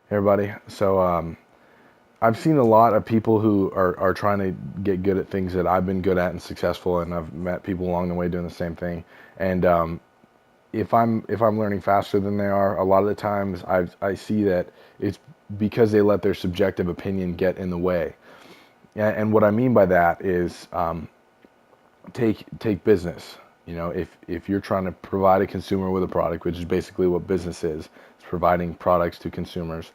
Hey everybody. I've seen a lot of people who are trying to get good at things that I've been good at and successful, and I've met people along the way doing the same thing. And if I'm learning faster than they are, a lot of the times I see that it's because they let their subjective opinion get in the way. And what I mean by that is take business. If you're trying to provide a consumer with a product, which is basically what business is, it's providing products to consumers.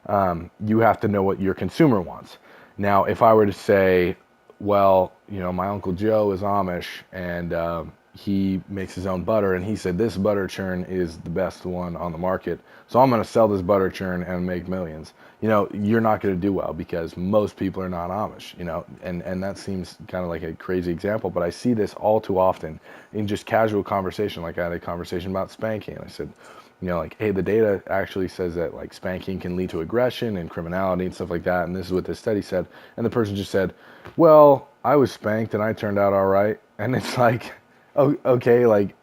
You have to know what your consumer wants. Now, if I were to say, well, my Uncle Joe is Amish and he makes his own butter, and he said this butter churn is the best one on the market, so I'm going to sell this butter churn and make millions. You're not going to do well because most people are not Amish, and that seems kind of like a crazy example, but I see this all too often in just casual conversation. Like I had a conversation about spanking, and I said, like, hey, the data actually says that like spanking can lead to aggression and criminality and stuff like that. And this is what this study said. And the person just said, well, I was spanked and I turned out all right. And it's like, oh, okay, like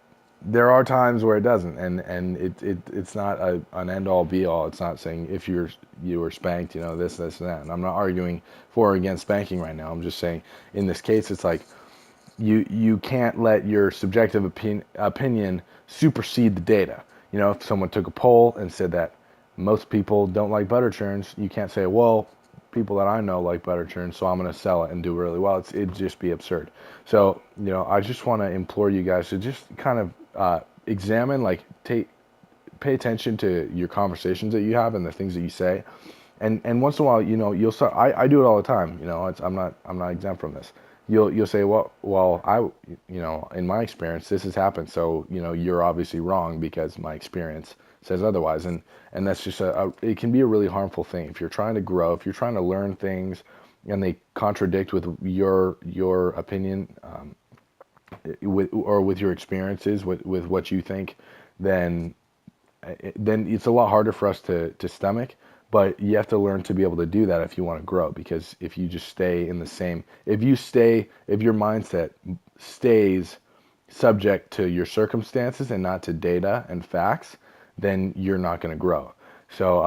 there are times where it doesn't. And it's not an end all be all. It's not saying if you were spanked, this, and that. And I'm not arguing for or against spanking right now. I'm just saying in this case, it's like, you can't let your subjective opinion supersede the data. If someone took a poll and said that most people don't like butter churns, you can't say, well, people that I know like butter churns, so I'm going to sell it and do really well. It'd just be absurd. So, I just want to implore you guys to just kind of examine, like, pay attention to your conversations that you have and the things that you say. And once in a while, you'll start. I do it all the time. I'm not exempt from this. You'll say, well, in my experience, this has happened. So you're obviously wrong because my experience says otherwise. And that's just it can be a really harmful thing if you're trying to grow, if you're trying to learn things, and they contradict with your opinion, with your experiences, with what you think, then it's a lot harder for us to stomach. But you have to learn to be able to do that if you want to grow. Because if you just stay in the same, if your mindset stays subject to your circumstances and not to data and facts, then you're not going to grow. So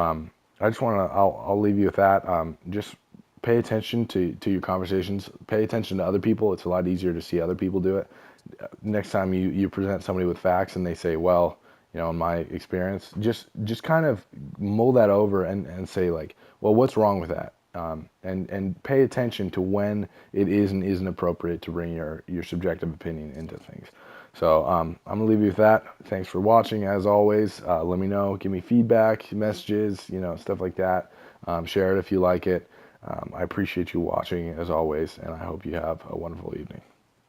I just want to, I'll leave you with that. Just pay attention to your conversations. Pay attention to other people. It's a lot easier to see other people do it. Next time you present somebody with facts and they say, well, in my experience, just kind of mull that over and say like, well, what's wrong with that? And pay attention to when it is and isn't appropriate to bring your subjective opinion into things. So I'm gonna leave you with that. Thanks for watching. As always, let me know, give me feedback, messages, stuff like that. Share it if you like it. I appreciate you watching as always, and I hope you have a wonderful evening.